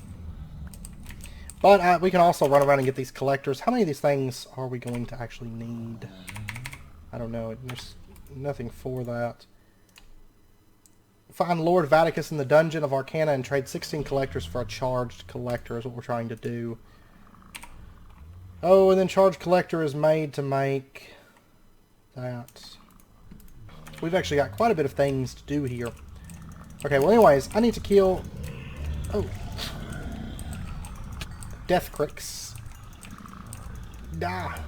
But we can also run around and get these collectors. How many of these things are we going to actually need? I don't know. There's nothing for that. Find Lord Vaticus in the Dungeon of Arcana and trade 16 collectors for a charged collector is what we're trying to do. Oh, and then charge collector is made to make that. We've actually got quite a bit of things to do here. Okay, well anyways, I need to kill... Oh. Death cricks. Ah.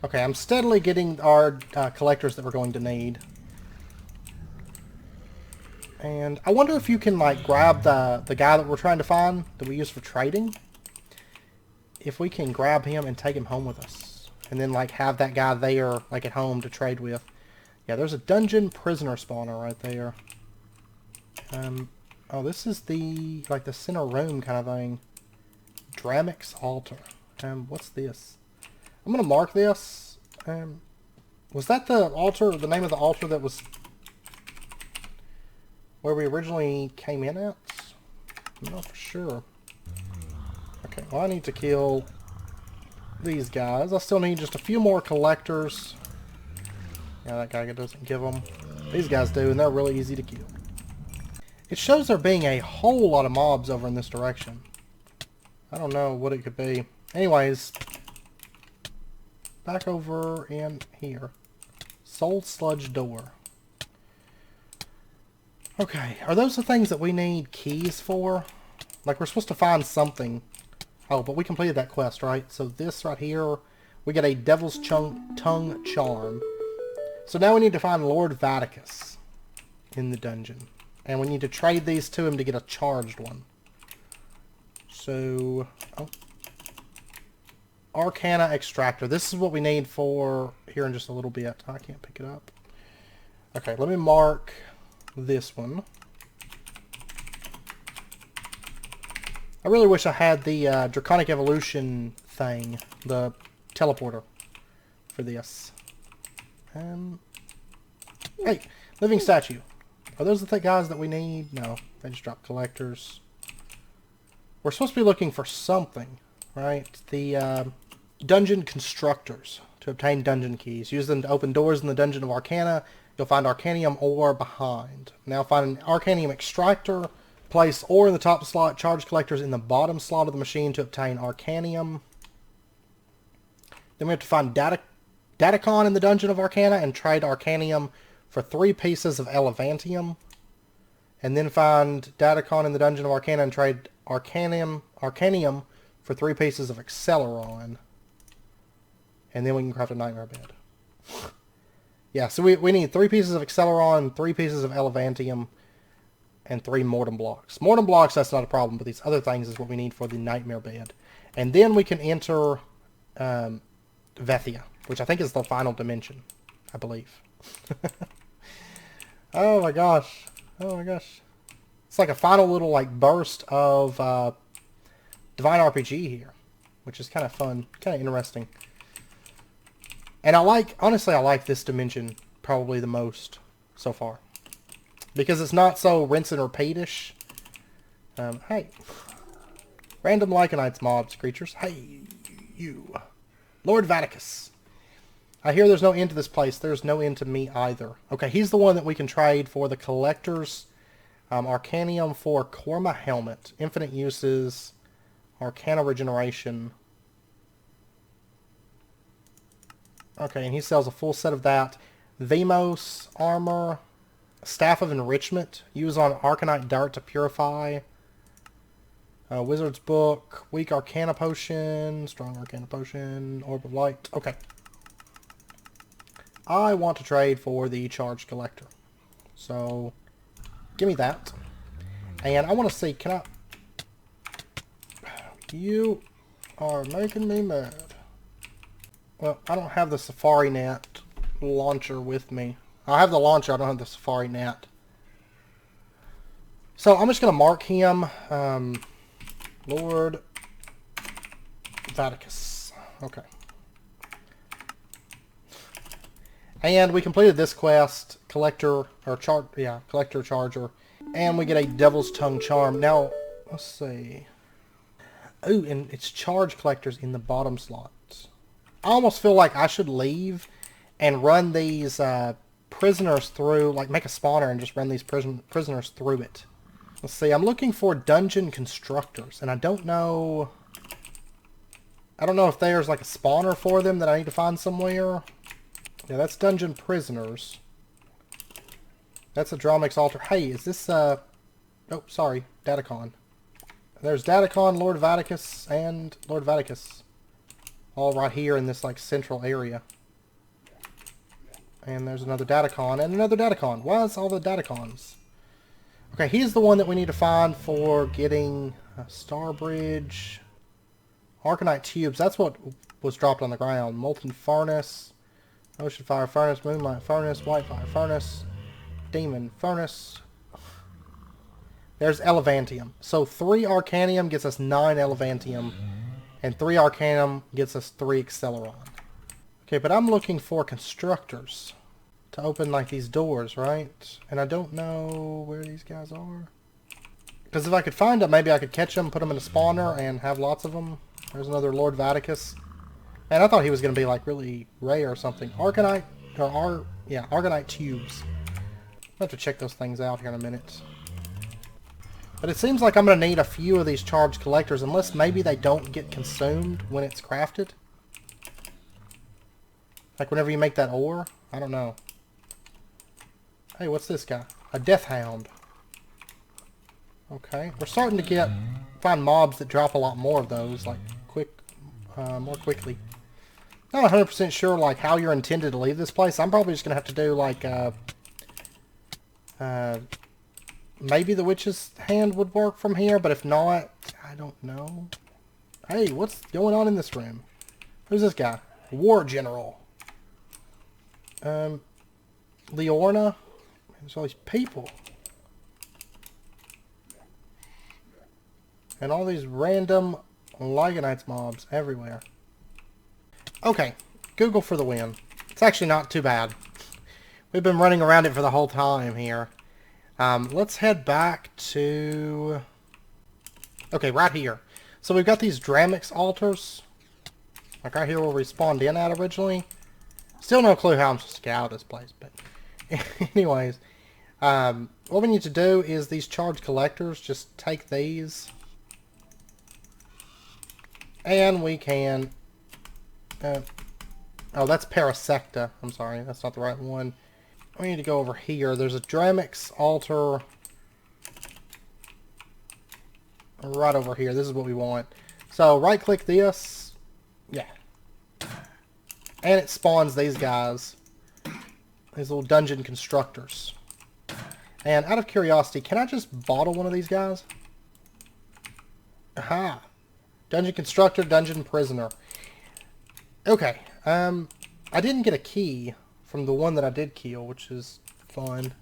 Okay, I'm steadily getting our collectors that we're going to need. And I wonder if you can like grab the guy that we're trying to find that we use for trading. If we can grab him and take him home with us. And then, like, have that guy there, like, at home to trade with. Yeah, there's a dungeon prisoner spawner right there. Oh, this is the, like, the center room kind of thing. Dramic's Altar. What's this? I'm going to mark this. Was that the altar, the name of the altar that was where we originally came in at? I'm not for sure. Okay, well I need to kill these guys. I still need just a few more collectors. Yeah, that guy doesn't give them. These guys do, and they're really easy to kill. It shows there being a whole lot of mobs over in this direction. I don't know what it could be. Anyways, back over in here. Soul Sludge Door. Okay, are those the things that we need keys for? Like, we're supposed to find something. Oh, but we completed that quest, right? So this right here, we get a Devil's Tongue Charm. So now we need to find Lord Vaticus in the dungeon. And we need to trade these to him to get a charged one. So, oh. Arcana Extractor. This is what we need for here in just a little bit. I can't pick it up. Okay, let me mark this one. I really wish I had the Draconic Evolution thing, the teleporter, for this. Hey, living statue. Are those the guys that we need? No, they just drop collectors. We're supposed to be looking for something, right? The dungeon constructors to obtain dungeon keys. Use them to open doors in the Dungeon of Arcana. You'll find Arcanium ore behind. Now find an Arcanium extractor. Place ore in the top slot, charge collectors in the bottom slot of the machine to obtain Arcanium. Then we have to find Datacon in the Dungeon of Arcana and trade Arcanium for 3 pieces of Elevantium. And then find Datacon in the Dungeon of Arcana and trade Arcanium for 3 pieces of Acceleron. And then we can craft a Nightmare Bed. Yeah, so we need 3 pieces of Acceleron, 3 pieces of Elevantium, and 3 Mortem Blocks. Mortem Blocks, that's not a problem, but these other things is what we need for the Nightmare Bed. And then we can enter Vethia, which I think is the final dimension. I believe. Oh my gosh. Oh my gosh. It's like a final little like burst of Divine RPG here, which is kind of fun, kind of interesting. And honestly, I like this dimension probably the most so far. Because it's not so rinse and repeat-ish. Hey. Random Lycanites mobs, creatures. Hey, you. Lord Vaticus. I hear there's no end to this place. There's no end to me either. Okay, he's the one that we can trade for the Collector's Arcanium for Korma Helmet. Infinite uses. Arcana Regeneration. Okay, and he sells a full set of that. Vemos Armor. Staff of Enrichment. Use on Arcanite Dart to purify. Wizard's Book. Weak Arcana Potion. Strong Arcana Potion. Orb of Light. Okay. I want to trade for the Charged Collector. So, give me that. And I want to see, can I... You are making me mad. Well, I don't have the Safari Net launcher with me. I have the launcher, I don't have the Safari Net. So I'm just going to mark him Lord Vaticus. Okay. And we completed this quest, Collector Charger. And we get a Devil's Tongue Charm. Now, let's see. Ooh, and it's Charge Collectors in the bottom slots. I almost feel like I should leave and run these prisoners through, like make a spawner and just run these prisoners through it. Let's see, I'm looking for Dungeon Constructors, and I don't know if there's like a spawner for them that I need to find somewhere. Yeah, that's Dungeon Prisoners. That's a Dramix Altar. Hey, is this, oh, sorry, Datacon. There's Datacon, Lord Vaticus, and Lord Vaticus. All right here in this, like, central area. And there's another Datacon, and another Datacon. Why is all the Datacons? Okay, he's the one that we need to find for getting Starbridge. Arcanite Tubes, that's what was dropped on the ground. Molten Furnace. Ocean Fire Furnace, Moonlight Furnace, White Fire Furnace, Demon Furnace. There's Elevantium. So 3 Arcanium gets us 9 Elevantium, and 3 Arcanum gets us 3 Acceleron. Okay, but I'm looking for constructors to open like these doors, right? And I don't know where these guys are. Because if I could find them, maybe I could catch them, put them in a spawner, and have lots of them. There's another Lord Vaticus. And I thought he was going to be like really rare or something. Arcanite Tubes. I'll have to check those things out here in a minute. But it seems like I'm going to need a few of these Charged Collectors, unless maybe they don't get consumed when it's crafted. Like whenever you make that ore? I don't know. Hey, what's this guy? A Death Hound. Okay, we're starting to find mobs that drop a lot more of those, like more quickly. Not 100% sure like how you're intended to leave this place. I'm probably just gonna have to do like maybe the Witch's Hand would work from here, but if not, I don't know. Hey, what's going on in this room? Who's this guy? War General. Leorna. There's all these people. And all these random Lyganites mobs everywhere. Okay, Google for the win. It's actually not too bad. We've been running around it for the whole time here. Let's head back to... Okay, right here. So we've got these Dramix altars. Like right here where we spawned in at originally. Still no clue how I'm supposed to get out of this place, but... Anyways. What we need to do is these Charged Collectors, just take these. And we can... oh, that's Parasecta. I'm sorry, that's not the right one. We need to go over here. There's a Dramix altar right over here. This is what we want. So right-click this. Yeah. And it spawns these guys. These little dungeon constructors. And out of curiosity, can I just bottle one of these guys? Aha. Dungeon constructor, dungeon prisoner. Okay. I didn't get a key from the one that I did kill, which is fun.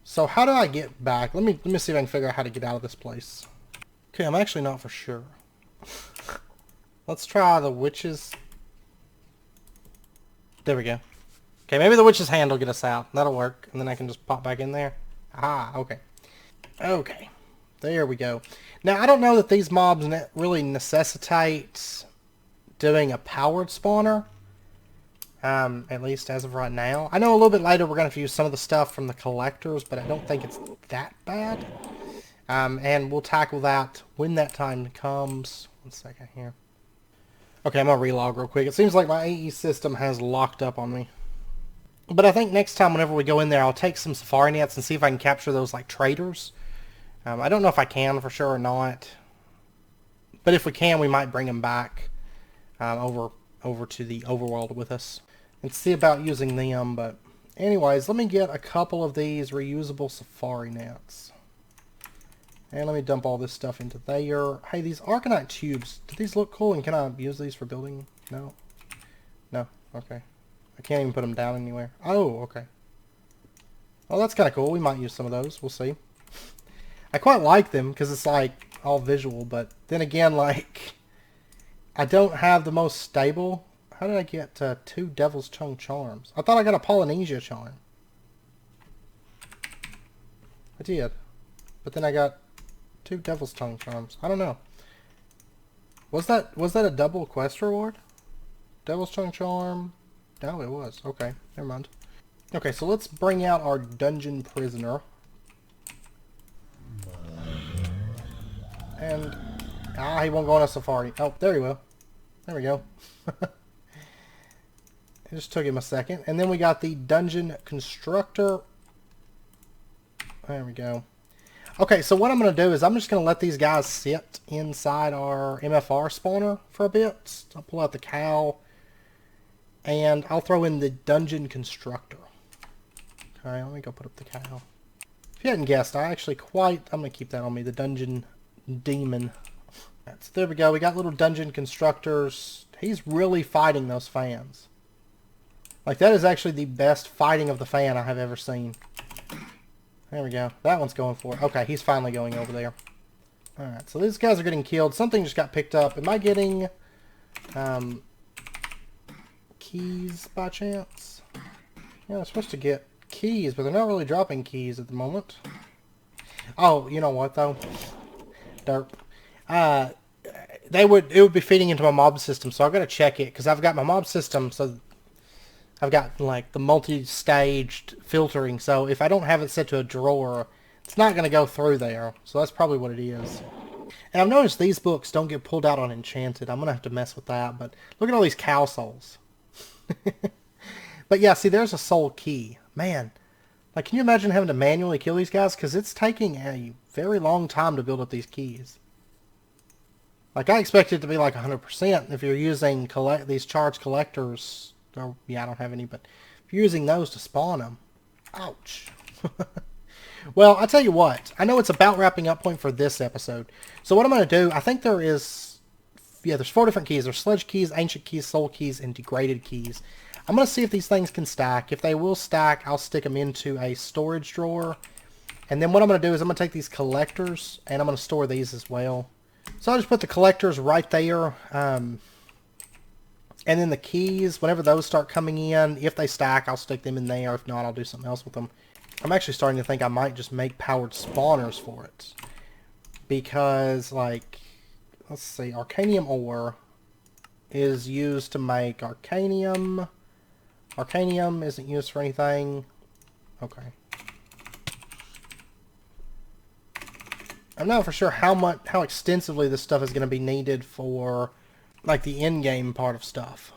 So how do I get back? Let me see if I can figure out how to get out of this place. Okay, I'm actually not for sure. Let's try the witch's... There we go. Okay, maybe the witch's hand will get us out. That'll work. And then I can just pop back in there. Ah, okay. Okay. There we go. Now, I don't know that these mobs really necessitate doing a powered spawner. At least as of right now. I know a little bit later we're going to use some of the stuff from the collectors, but I don't think it's that bad. And we'll tackle that when that time comes. 1 second here. Okay, I'm going to relog real quick. It seems like my AE system has locked up on me. But I think next time whenever we go in there, I'll take some safari nets and see if I can capture those like traders. I don't know if I can for sure or not. But if we can, we might bring them back over to the overworld with us. And see about using them. But anyways, let me get a couple of these reusable safari nets. And let me dump all this stuff into there. Hey, these Arcane Tubes, do these look cool? And can I use these for building? No? No? Okay. I can't even put them down anywhere. Oh, okay. Well, that's kind of cool. We might use some of those. We'll see. I quite like them because it's like all visual. But then again, like, I don't have the most stable. How did I get 2 Devil's Tongue Charms? I thought I got a Polynesia charm. I did. But then I got 2 Devil's Tongue Charms. I don't know. Was that a double quest reward? Devil's Tongue Charm? No, it was. Okay, never mind. Okay, so let's bring out our dungeon prisoner. And... ah, he won't go on a safari. Oh, there he will. There we go. It just took him a second. And then we got the dungeon constructor. There we go. Okay, so what I'm going to do is I'm just going to let these guys sit inside our MFR spawner for a bit. I'll pull out the cow. And I'll throw in the dungeon constructor. Okay, let me go put up the cow. If you hadn't guessed, I'm going to keep that on me. The dungeon demon. Right, so there we go. We got little dungeon constructors. He's really fighting those fans. Like, that is actually the best fighting of the fan I have ever seen. There we go. That one's going for it. Okay, he's finally going over there. Alright, so these guys are getting killed. Something just got picked up. Am I getting keys by chance? Yeah, I'm supposed to get keys, but they're not really dropping keys at the moment. Oh, you know what, though? Derp. It would be feeding into my mob system, so I've got to check it, because I've got my mob system, so I've got, like, the multi-staged filtering, so if I don't have it set to a drawer, it's not going to go through there. So that's probably what it is. And I've noticed these books don't get pulled out on Enchanted. I'm going to have to mess with that, but look at all these cow souls. But yeah, see, there's a soul key. Man, like, can you imagine having to manually kill these guys? Because it's taking a very long time to build up these keys. Like, I expect it to be like 100% if you're using these charge collectors. Or, yeah, I don't have any, but if you're using those to spawn them. Ouch. Well, I tell you what. I know it's about wrapping up point for this episode. So what I'm going to do, I think there's 4 different keys. There's sledge keys, ancient keys, soul keys, and degraded keys. I'm going to see if these things can stack. If they will stack, I'll stick them into a storage drawer. And then what I'm going to do is I'm going to take these collectors, and I'm going to store these as well. So I'll just put the collectors right there. And then the keys, whenever those start coming in, if they stack, I'll stick them in there. If not, I'll do something else with them. I'm actually starting to think I might just make powered spawners for it. Because, like, let's see, Arcanium ore is used to make Arcanium. Arcanium isn't used for anything. Okay. I'm not for sure how extensively this stuff is going to be needed for, like, the in-game part of stuff.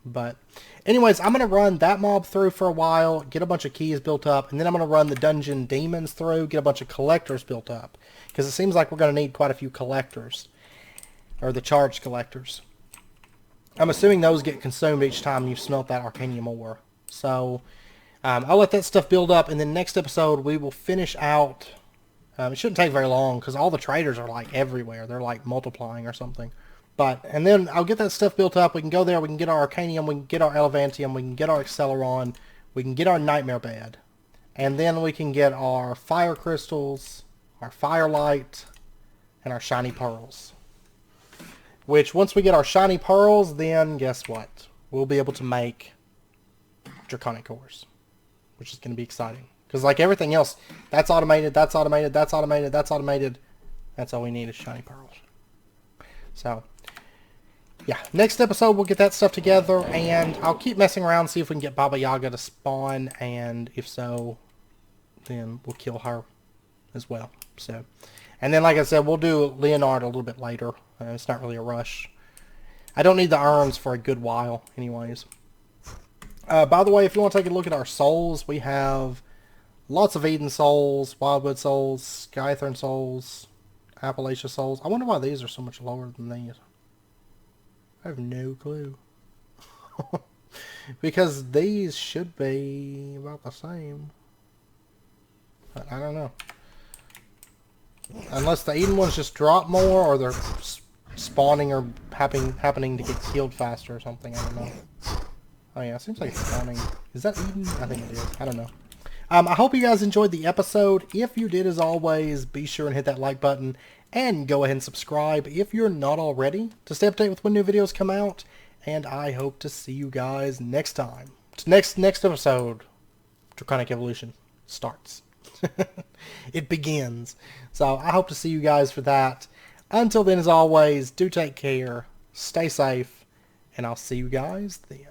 But anyways, I'm going to run that mob through for a while, get a bunch of keys built up, and then I'm going to run the dungeon demons through, get a bunch of collectors built up. Because it seems like we're going to need quite a few collectors. Or the charge collectors. I'm assuming those get consumed each time you smelt that Arcanium ore. So, I'll let that stuff build up, and then next episode we will finish out... it shouldn't take very long, because all the traders are, like, everywhere. They're, like, multiplying or something. But, and then I'll get that stuff built up. We can go there. We can get our Arcanium. We can get our Elevantium. We can get our Acceleron. We can get our Nightmare Bed. And then we can get our Fire Crystals, our Firelight, and our Shiny Pearls. Which, once we get our Shiny Pearls, then guess what? We'll be able to make Draconic Cores. Which is going to be exciting. Because like everything else, that's automated, that's automated, that's automated, that's automated. That's all we need is Shiny Pearls. So, yeah. Next episode, we'll get that stuff together. And I'll keep messing around, see if we can get Baba Yaga to spawn. And if so, then we'll kill her as well. So, and then like I said, we'll do Leonard a little bit later. It's not really a rush. I don't need the urns for a good while anyways. By the way, if you want to take a look at our souls, we have lots of Eden souls, Wildwood souls, Skythorn souls, Appalachia souls. I wonder why these are so much lower than these. I have no clue. Because these should be about the same. But I don't know. Unless the Eden ones just drop more, or they're spawning or happening to get killed faster or something. I don't know. Oh yeah, it seems like it's spawning. Is that Eden? I think it is. I don't know. I hope you guys enjoyed the episode. If you did, as always, be sure and hit that like button. And go ahead and subscribe if you're not already to stay up to date with when new videos come out. And I hope to see you guys next time. Next episode, Draconic Evolution starts. It begins. So I hope to see you guys for that. Until then, as always, do take care, stay safe, and I'll see you guys then.